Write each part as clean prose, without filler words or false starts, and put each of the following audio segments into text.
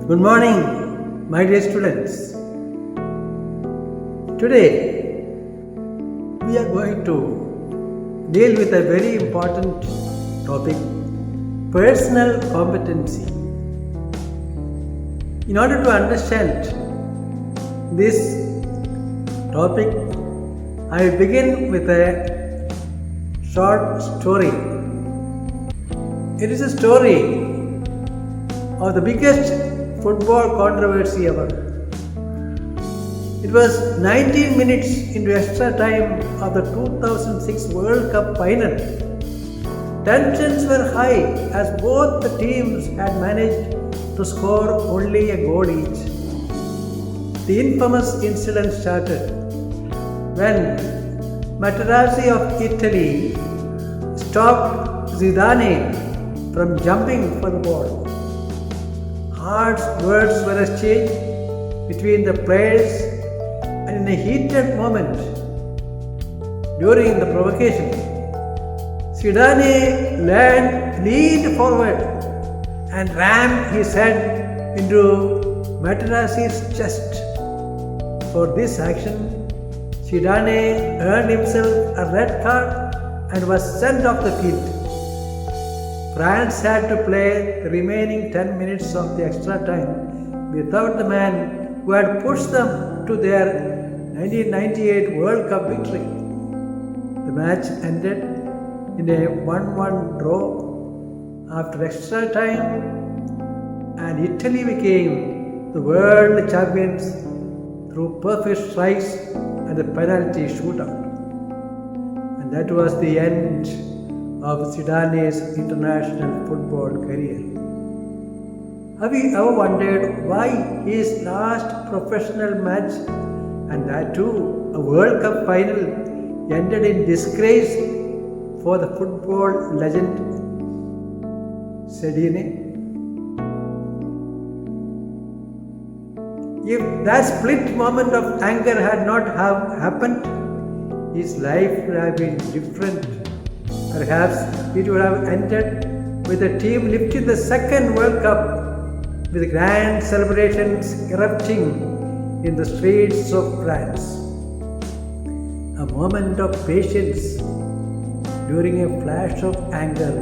Good morning, my dear students. Today, we are going to deal with a very important topic, personal competency. In order to understand this topic, I will begin with a short story. It is a story of the biggest football controversy ever. It was 19 minutes into extra time of the 2006 World Cup final. Tensions were high as both the teams had managed to score only a goal each. The infamous incident started when Materazzi of Italy stopped Zidane from jumping for the ball. Harsh words were exchanged between the players, and in a heated moment during the provocation, Zidane leaned forward and rammed his head into Materazzi's chest. For this action, Zidane earned himself a red card and was sent off the field. France had to play the remaining 10 minutes of the extra time without the man who had pushed them to their 1998 World Cup victory. The match ended in a 1-1 draw after extra time, and Italy became the world champions through perfect strikes and the penalty shootout. And that was the end of Zidane's international football career. Have you ever wondered why his last professional match, and that too a World Cup final, ended in disgrace for the football legend Zidane? If that split moment of anger had not have happened, his life would have been different. Perhaps it would have ended with the team lifting the second World Cup with grand celebrations erupting in the streets of France. A moment of patience during a flash of anger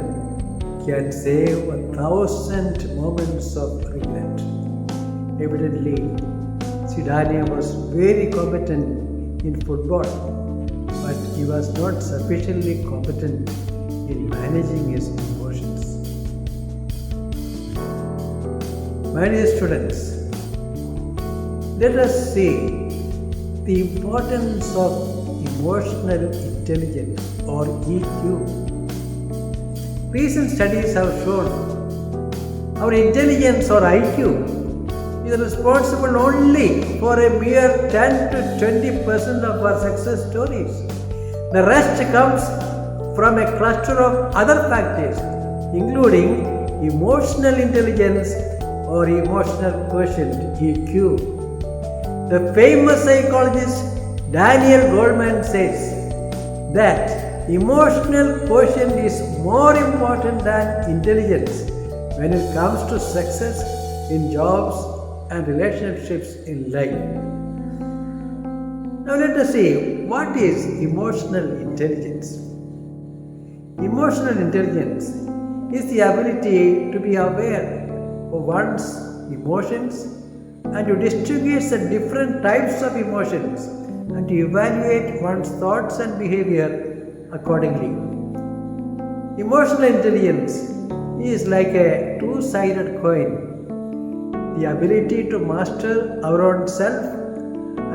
can save 1,000 moments of regret. Evidently, Zidane was very competent in football, but he was not sufficiently competent in managing his emotions. My dear students, let us see the importance of emotional intelligence or EQ. Recent studies have shown our intelligence or IQ is responsible only for a mere 10 to 20% of our success stories. The rest comes from a cluster of other factors, including emotional intelligence or emotional quotient (EQ). The famous psychologist Daniel Goleman says that emotional quotient is more important than intelligence when it comes to success in jobs and relationships in life. Now let us see, what is emotional intelligence? Emotional intelligence is the ability to be aware of one's emotions and to distinguish the different types of emotions and to evaluate one's thoughts and behavior accordingly. Emotional intelligence is like a two-sided coin. The ability to master our own self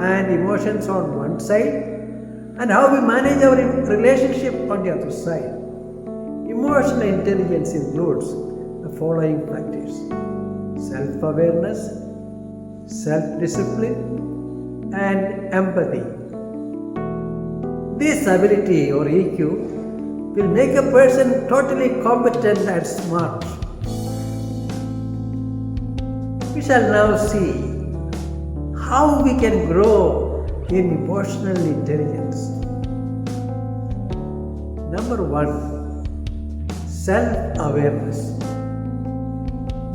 and emotions on one side, and how we manage our relationship on the other side. Emotional intelligence includes the following factors: self-awareness, self-discipline, and empathy. This ability or EQ will make a person totally competent and smart. We shall now see how we can grow in emotional intelligence. Number 1, self-awareness.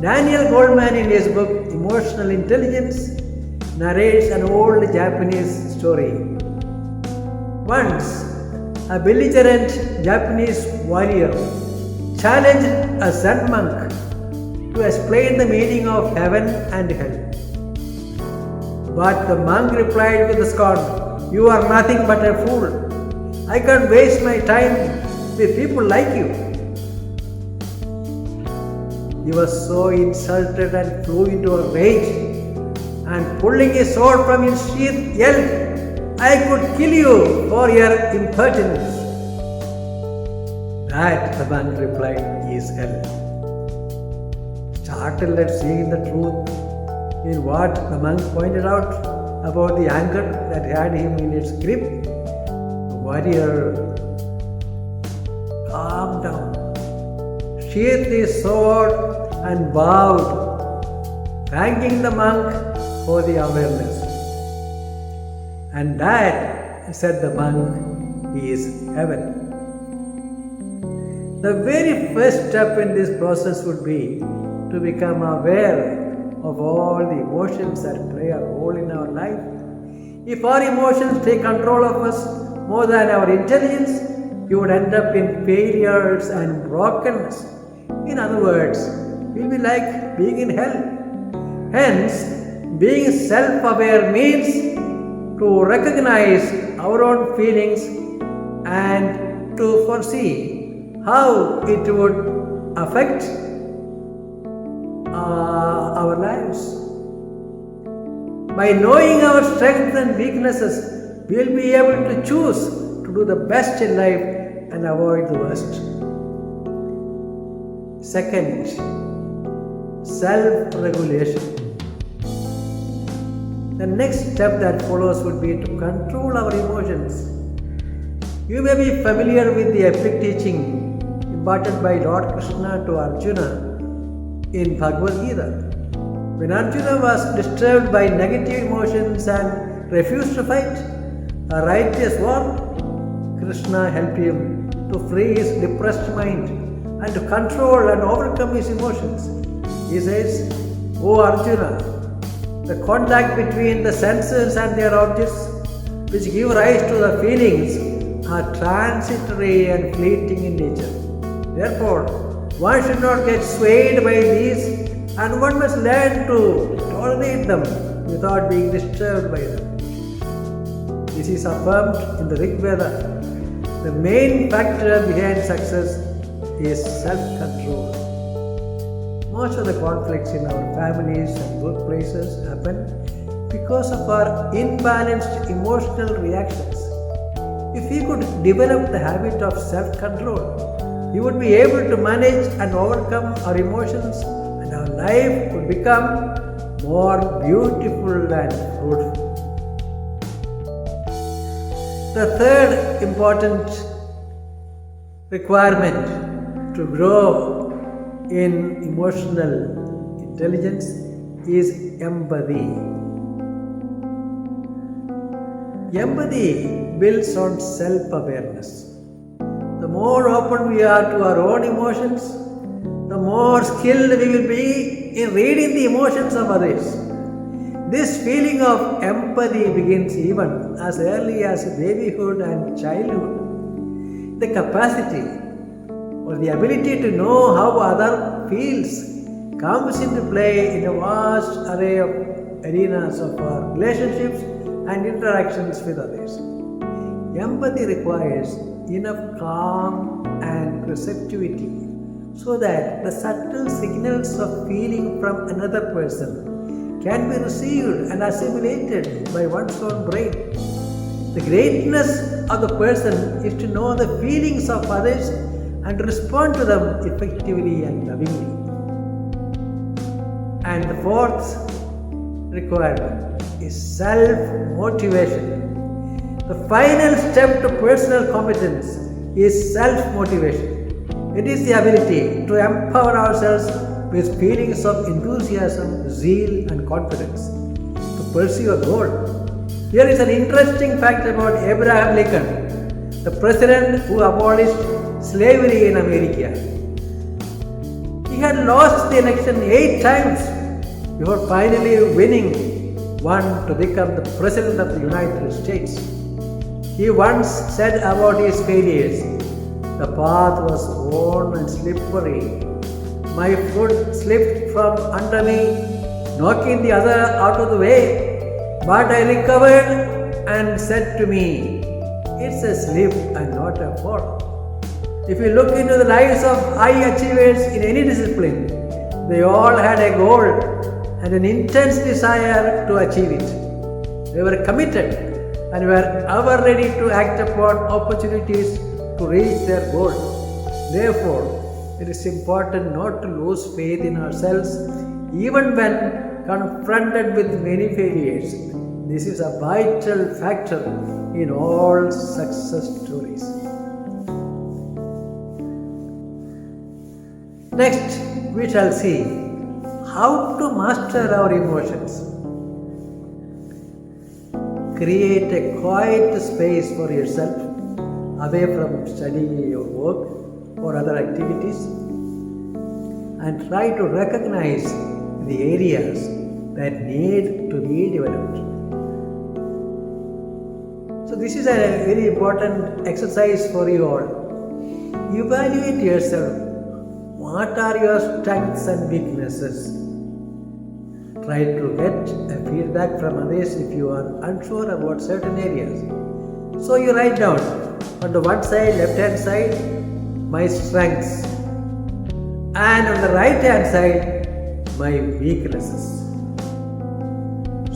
Daniel Goleman, in his book Emotional Intelligence, narrates an old Japanese story. Once, a belligerent Japanese warrior challenged a Zen monk to explain the meaning of heaven and hell. But the monk replied with scorn, "You are nothing but a fool. I can't waste my time with people like you." He was so insulted and flew into a rage, and pulling his sword from his sheath, yelled, "I could kill you for your impertinence." That, the monk replied, is hell. Startled at seeing the truth in what the monk pointed out about the anger that had him in its grip, the warrior calmed down, sheathed his sword, and bowed, thanking the monk for the awareness. And that, said the monk, is heaven. The very first step in this process would be to become aware of all the emotions that play a role in our life. If our emotions take control of us more than our intelligence, you would end up in failures and brokenness. In other words, we'll be like being in hell. Hence, being self-aware means to recognize our own feelings and to foresee how it would affect our lives. By knowing our strengths and weaknesses, we'll be able to choose to do the best in life and avoid the worst. Second, self-regulation. The next step that follows would be to control our emotions. You may be familiar with the epic teaching imparted by Lord Krishna to Arjuna in Bhagavad Gita. When Arjuna was disturbed by negative emotions and refused to fight a righteous war, Krishna helped him to free his depressed mind and to control and overcome his emotions. He says, "O Arjuna, the contact between the senses and their objects, which give rise to the feelings, are transitory and fleeting in nature. Therefore, one should not get swayed by these, and one must learn to tolerate them without being disturbed by them." This is affirmed in the Rig Veda. The main factor behind success is self-control. Most of the conflicts in our families and workplaces happen because of our imbalanced emotional reactions. If we could develop the habit of self-control, we would be able to manage and overcome our emotions, and our life would become more beautiful and fruitful. The third important requirement to grow in emotional intelligence is empathy. Empathy builds on self-awareness. The more open we are to our own emotions, the more skilled we will be in reading the emotions of others. This feeling of empathy begins even as early as babyhood and childhood. The capacity or the ability to know how other feels comes into play in a vast array of arenas of our relationships and interactions with others. Empathy requires enough calm and receptivity so that the subtle signals of feeling from another person can be received and assimilated by one's own brain. The greatness of the person is to know the feelings of others and respond to them effectively and lovingly. And the fourth requirement is self-motivation. The final step to personal competence is self-motivation. It is the ability to empower ourselves with feelings of enthusiasm, zeal, and confidence to pursue a goal. Here is an interesting fact about Abraham Lincoln, the president who abolished slavery in America. He had man lost the election 8 times before finally winning one to become the President of the United States. He once said about his failures, "The path was worn and slippery. My foot slipped from under me, knocking the other out of the way. But I recovered and said to me, 'It's a slip and not a fall.'" If you look into the lives of high achievers in any discipline, they all had a goal and an intense desire to achieve it. They were committed and were ever ready to act upon opportunities to reach their goal. Therefore, it is important not to lose faith in ourselves even when confronted with many failures. This is a vital factor in all success stories. Next, we shall see how to master our emotions. Create a quiet space for yourself, away from study or work or other activities, and try to recognize the areas that need to be developed. So this is a very important exercise for you all. Evaluate yourself. What are your strengths and weaknesses? Try to get a feedback from others if you are unsure about certain areas. So you write down on the one side, left hand side, my strengths, and on the right hand side, my weaknesses.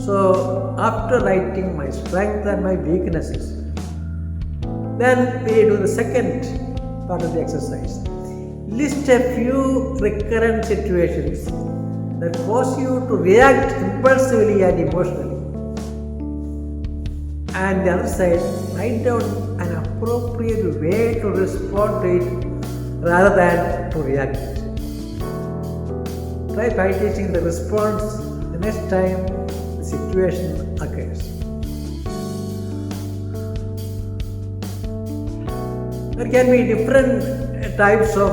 So after writing my strength and my weaknesses, then we do the second part of the exercise. List a few recurrent situations that cause you to react impulsively and emotionally. And the other side, write down an appropriate way to respond to it rather than to react. Try practicing the response the next time the situation occurs. There can be different types of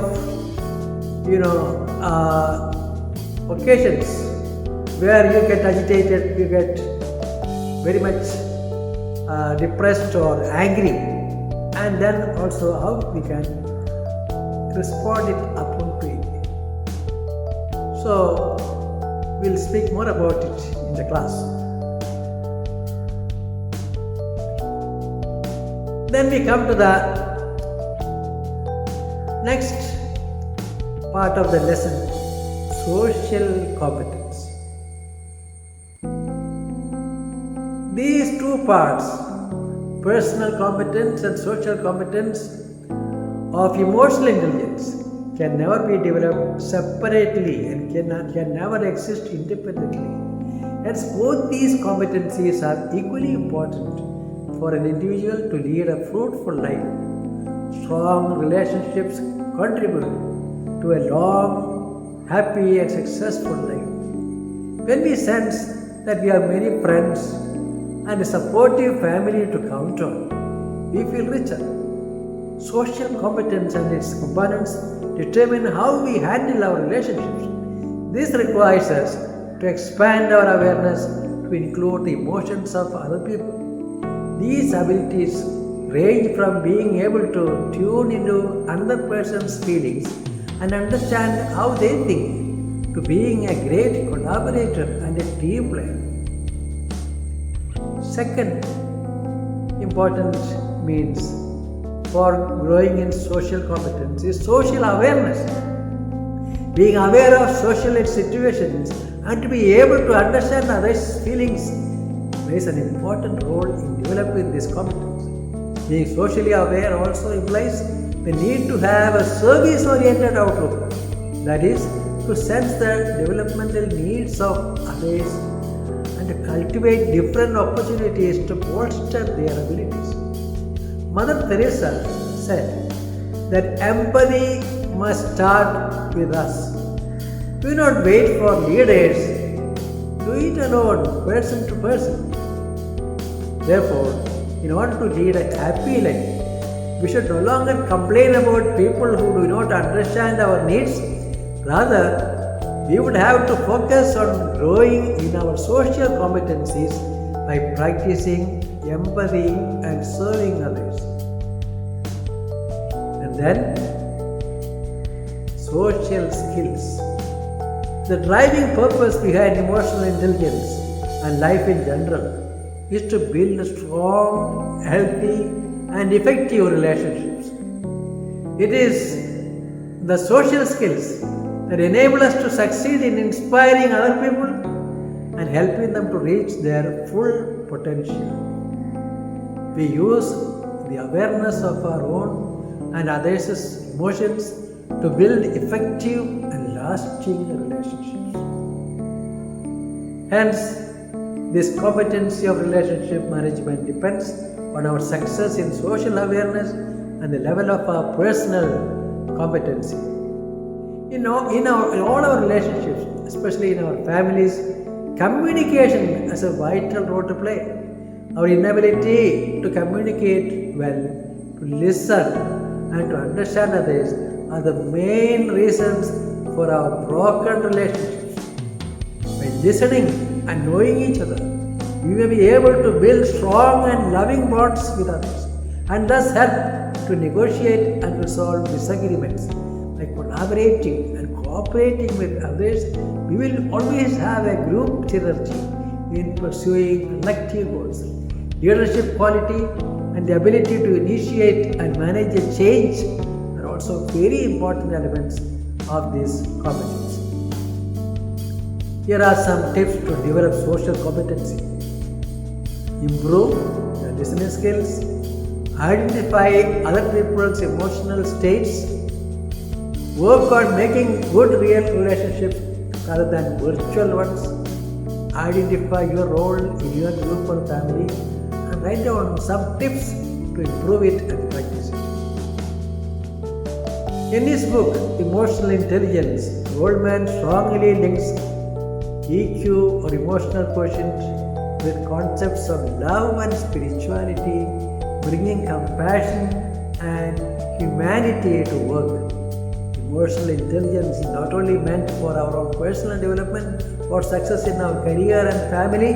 occasions where you get agitated, you get very much depressed or angry, and then also how we can respond it appropriately. So we'll speak more about it in the class. Then we come to the next part of the lesson, social competence. These two parts, personal competence and social competence of emotional intelligence, can never be developed separately and can never exist independently. Hence, both these competencies are equally important for an individual to lead a fruitful life. Strong relationships contribute to a long, happy and successful life. When we sense that we have many friends and a supportive family to count on, we feel richer. Social competence and its components determine how we handle our relationships. This requires us to expand our awareness to include the emotions of other people. These abilities range from being able to tune into another person's feelings and understand how they think, to being a great collaborator and a team player. Second important means for growing in social competence is social awareness. Being aware of social situations and to be able to understand others' feelings plays an important role in developing this competence. Being socially aware also implies the need to have a service-oriented outlook, that is, to sense the developmental needs of others and to cultivate different opportunities to bolster their abilities. Mother Teresa said that empathy must start with us. Do not wait for leaders, do it alone, person to person. Therefore, in order to lead a happy life, we should no longer complain about people who do not understand our needs. Rather, we would have to focus on growing in our social competencies by practicing empathy and serving others. And then, social skills. The driving purpose behind emotional intelligence and life in general is to build strong, healthy, and effective relationships. It is the social skills that enable us to succeed in inspiring other people and helping them to reach their full potential. We use the awareness of our own and others' emotions to build effective and lasting relationships. Hence, this competency of relationship management depends on our success in social awareness and the level of our personal competency. In all our relationships, especially in our families, communication has a vital role to play. Our inability to communicate well, to listen, and to understand others are the main reasons for our broken relationships. By listening and knowing each other, we may be able to build strong and loving bonds with others and thus help to negotiate and resolve disagreements. By collaborating and cooperating with others, we will always have a group synergy in pursuing collective goals. Leadership quality and the ability to initiate and manage a change are also very important elements of this competence. Here are some tips to develop social competency. Improve your listening skills, identify other people's emotional states, work on making good real relationships rather than virtual ones, identify your role in your group or family, and write down some tips to improve it and practice it. In his book, Emotional Intelligence, Goleman strongly links EQ or emotional quotient with concepts of love and spirituality, bringing compassion and humanity to work. Emotional intelligence is not only meant for our own personal development or success in our career and family,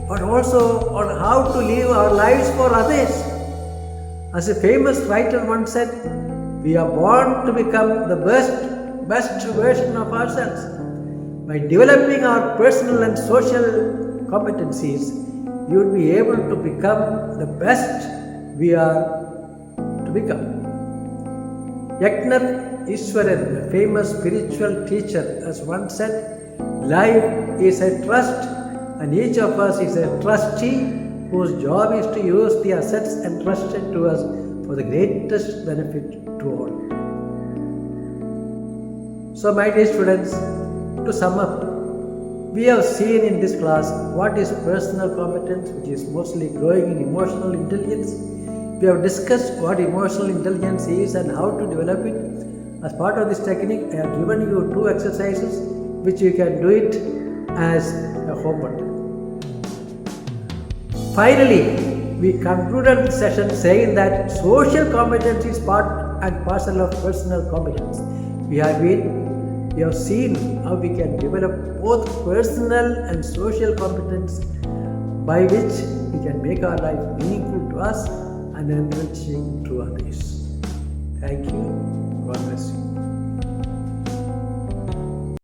but also on how to live our lives for others. As a famous writer once said, we are born to become the best version of ourselves. By developing our personal and social competencies, you will be able to become the best we are to become. Yajnath Ishwaran, a famous spiritual teacher, has once said, life is a trust and each of us is a trustee whose job is to use the assets entrusted to us for the greatest benefit to all. So my dear students, to sum up, we have seen in this class what is personal competence, which is mostly growing in emotional intelligence. We have discussed what emotional intelligence is and how to develop it. As part of this technique, I have given you 2 exercises which you can do it as a homework. Finally, we concluded the session saying that social competence is part and parcel of personal competence. We have seen how we can develop both personal and social competence by which we can make our life meaningful to us and enriching to others. Thank you. God bless you.